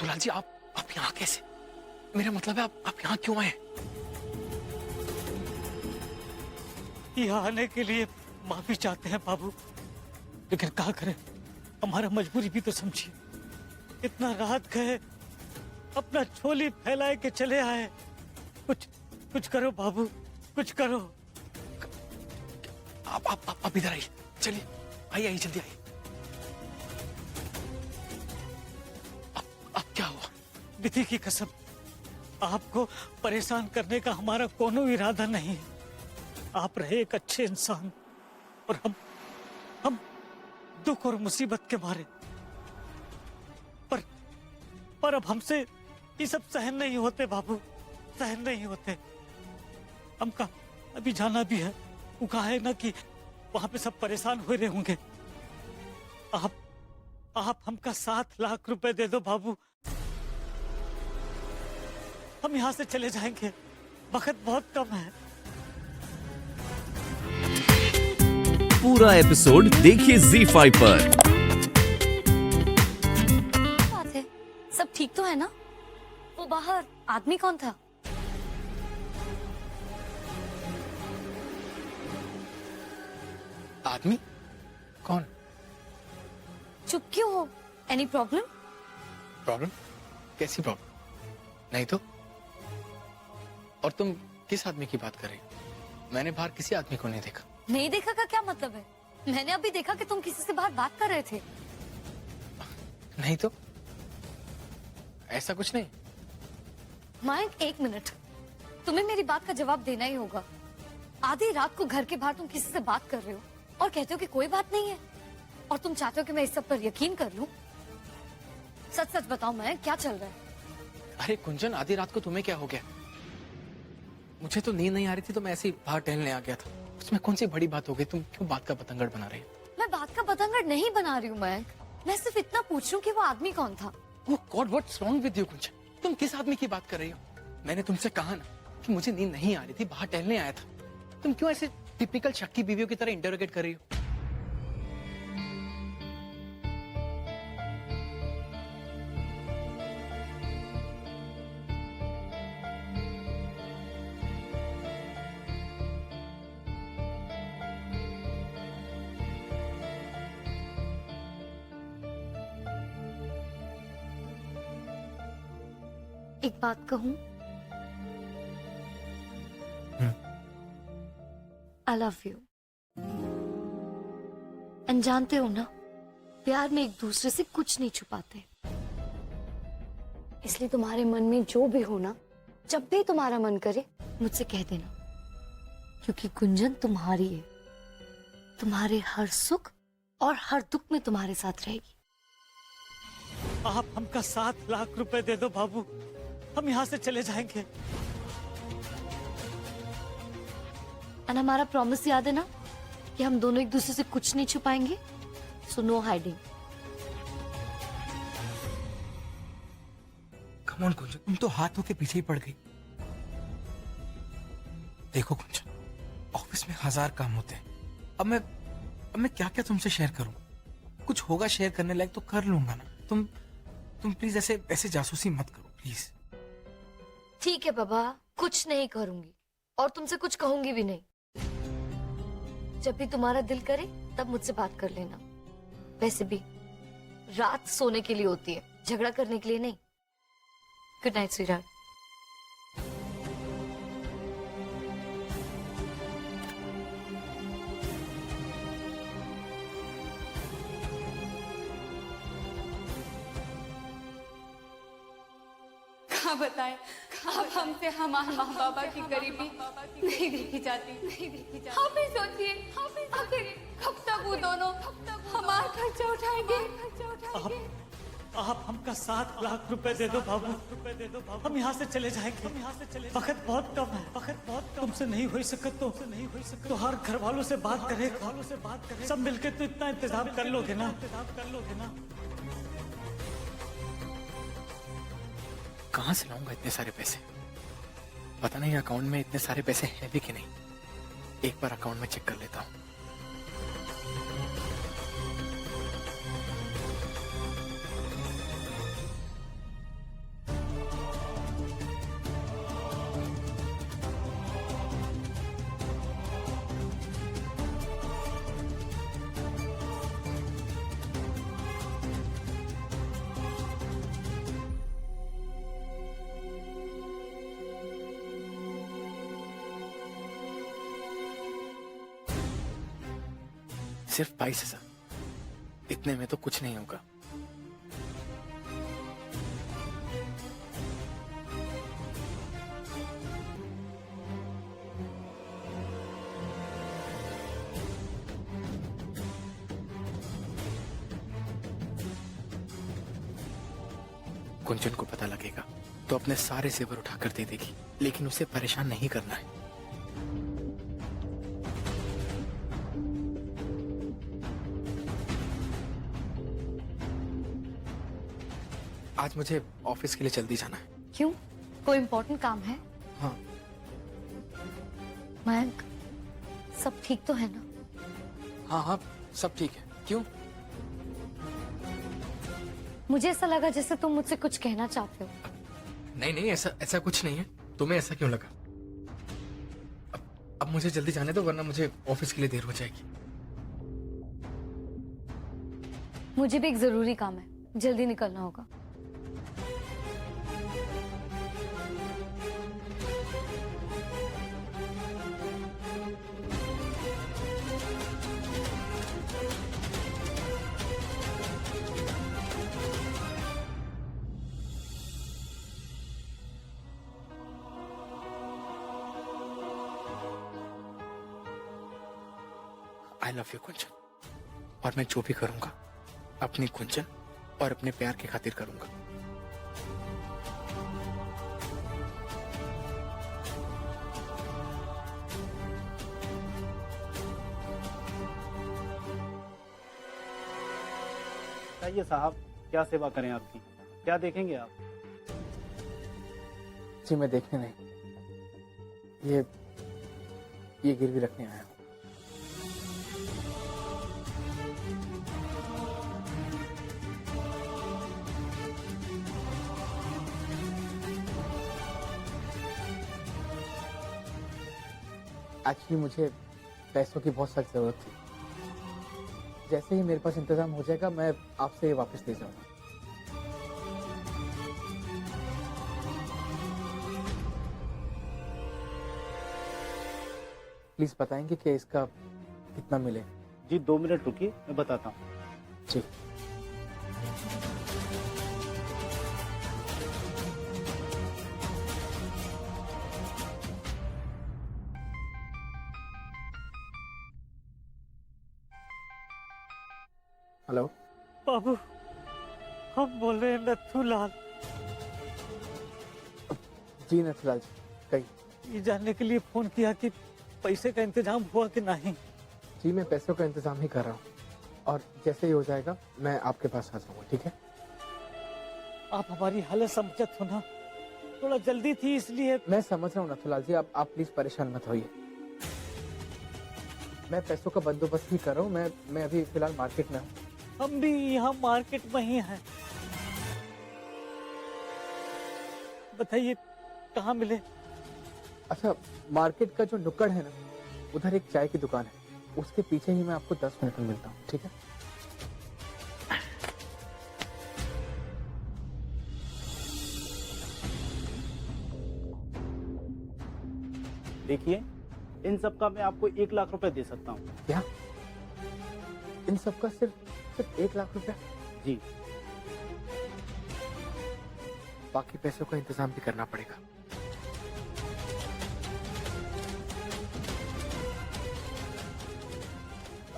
दुलाल जी, आप यहाँ कैसे? मेरा मतलब है आप यहाँ क्यों आए? यहाँ आने के लिए माफी चाहते हैं बाबू, लेकिन क्या करें, हमारा मजबूरी भी तो समझिए। इतना रात गए, अपना झोली फैलाए के चले आए। कुछ करो बाबू, कुछ करो। आप इधर आइए, चलिए, आइए जल्दी आइए। अब क्या हुआ? विधि की कसम, आपको परेशान करने का हमारा कोई इरादा नहीं है। आप रहे एक अच्छे इंसान और हम दुख और मुसीबत के मारे, पर अब हमसे ये सब सहन नहीं होते बाबू, सहन नहीं होते। हमका अभी जाना भी है। वो कहा है ना कि वहां पे सब परेशान हो रहे होंगे। आप हमका 7 लाख रुपए दे दो बाबू, हम यहाँ से चले जाएंगे। वक्त बहुत कम है। पूरा एपिसोड देखिए ZEE5 पर। बात है, सब ठीक तो है ना? वो बाहर आदमी कौन था? आदमी? कौन? चुप क्यों हो? Any problem? प्रॉब्लम? कैसी प्रॉब्लम? नहीं तो। और तुम किस आदमी की बात कर रही हो? मैंने बाहर किसी आदमी को नहीं देखा। नहीं देखा का क्या मतलब है? मैंने अभी देखा कि तुम किसी से बाहर बात कर रहे थे। नहीं तो, ऐसा कुछ नहीं। मायक, एक मिनट, तुम्हें मेरी बात का जवाब देना ही होगा। आधी रात को घर के बाहर तुम किसी से बात कर रहे हो और कहते हो कि कोई बात नहीं है, और तुम चाहते हो कि मैं इस सब पर यकीन कर लूं? सच सच बताओ मायक, क्या चल रहा है? अरे कुंजन, आधी रात को तुम्हें क्या हो गया? मुझे तो नींद नहीं आ रही थी तो मैं ऐसे ही बाहर टहलने आ गया था। उसमें कौन सी बड़ी बात हो गई? तुम क्यों बात का पतंगड़ बना रही हो? मैं बात का पतंगड़ नहीं बना रही हूँ मयंक, मैं सिर्फ इतना पूछ रही हूँ कि वो आदमी कौन था। Oh God, what's wrong with you, कुंजन? तुम किस आदमी की बात कर रही हो? मैंने तुमसे कहा ना कि मुझे नींद नहीं आ रही थी, बाहर टहलने आया था। तुम क्यों ऐसे टिपिकल शक्की बीवियों की तरह इंटरोगेट कर रही हो? एक बात कहूं? I love you. एंड जानते हो ना, प्यार में एक दूसरे से कुछ नहीं छुपाते। इसलिए तुम्हारे मन में जो भी हो ना, जब भी तुम्हारा मन करे मुझसे कह देना, क्योंकि गुंजन तुम्हारी है, तुम्हारे हर सुख और हर दुख में तुम्हारे साथ रहेगी। आप हमका 7 लाख रुपए दे दो बाबू, हम यहाँ से चले जाएंगे। और हमारा प्रॉमिस याद है ना कि हम दोनों एक दूसरे से कुछ नहीं छुपाएंगे? So no hiding. Come on Kunjan, तुम तो हाथों के पीछे ही पड़ गई। देखो कुंजन, ऑफिस में 1000 काम होते हैं। अब मैं क्या क्या तुमसे शेयर करूं? कुछ होगा शेयर करने लायक तो कर लूंगा ना। तुम प्लीज ऐसे जासूसी मत करो प्लीज। ठीक है बाबा, कुछ नहीं करूंगी और तुमसे कुछ कहूंगी भी नहीं। जब भी तुम्हारा दिल करे तब मुझसे बात कर लेना। वैसे भी रात सोने के लिए होती है, झगड़ा करने के लिए नहीं। Good night sweetheart. क्या बताएं, अब हमसे हमारे माँ बाबा की गरीबी नहीं देखी जाती। आप ही सोचिए, आखिर कब तक वो दोनों हमारा खर्चा उठाएंगे? आप हमका 7 लाख रुपए दे दो बाबू, हम यहाँ से चले जाएंगे। वक्त बहुत कम है, तुमसे नहीं हो सकत तो हर घर वालों से बात करे, सब मिलके तो इतना इंतजाम कर लोगे ना। कहां से लाऊंगा इतने सारे पैसे? पता नहीं अकाउंट में इतने सारे पैसे हैं भी कि नहीं। एक बार अकाउंट में चेक कर लेता हूं। सिर्फ 22,000, इतने में तो कुछ नहीं होगा। कुंचन को पता लगेगा तो अपने सारे जेवर उठाकर दे देगी, लेकिन उसे परेशान नहीं करना है। आज मुझे ऑफिस के लिए जल्दी जाना है। क्यों? कोई इम्पोर्टेंट काम है? हाँ। मयंक, सब ठीक तो है ना? हाँ हाँ, सब ठीक है। क्यों? मुझे ऐसा लगा जैसे तुम मुझसे कुछ कहना चाहते हो। नहीं नहीं, ऐसा कुछ नहीं है। तुम्हें ऐसा क्यों लगा? अब मुझे जल्दी जाने दो, वरना मुझे ऑफिस के लिए देर हो जाएगी। मुझे भी एक जरूरी काम है, जल्दी निकलना होगा। आई लव यू कुंचन, और मैं जो भी करूंगा अपनी कुंचन और अपने प्यार की खातिर करूंगा। बताइए साहब, क्या सेवा करें आपकी? क्या देखेंगे आप? जी मैं देखने नहीं, ये गिरवी रखने आया हूँ। एक्चुअली मुझे पैसों की बहुत सख्त जरूरत थी। जैसे ही मेरे पास इंतजाम हो जाएगा मैं आपसे ये वापस ले जाऊंगा। प्लीज बताएंगे कि इसका कितना मिले? जी 2 मिनट रुकिए, मैं बताता हूँ। जी। हेलो बाबू, हम बोल रहे हैं नथुलाल। जी नथुलाल जी, कही। ये जानने के लिए फोन किया कि पैसे का इंतजाम हुआ कि नहीं। जी मैं पैसों का इंतजाम ही कर रहा हूँ, और जैसे ही हो जाएगा मैं आपके पास आ जाऊंगा, ठीक है? आप हमारी हालत समझत हो ना, थोड़ा जल्दी थी इसलिए। मैं समझ रहा हूँ नथुलाल जी, आप प्लीज परेशान मत होइए। मैं पैसों का बंदोबस्त ही कर रहा हूँ। मैं अभी फिलहाल मार्केट में हूँ। हम भी यहाँ मार्केट में ही हैं। बताइए कहाँ मिले? अच्छा, मार्केट का जो नुक्कड़ है ना, उधर एक चाय की दुकान है, उसके पीछे ही मैं आपको 10 मिनट में मिलता हूँ, ठीक है? देखिए, इन सब का मैं आपको 1 लाख रुपए दे सकता हूँ। क्या? इन सब का सिर्फ 1 लाख रुपया? जी। बाकी पैसों का इंतजाम भी करना पड़ेगा।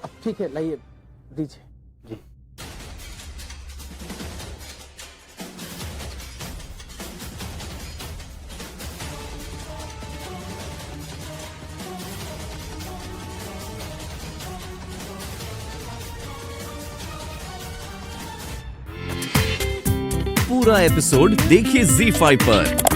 अब ठीक है, लाइए, दीजिए। जी। पूरा एपिसोड देखिए ZEE5 पर।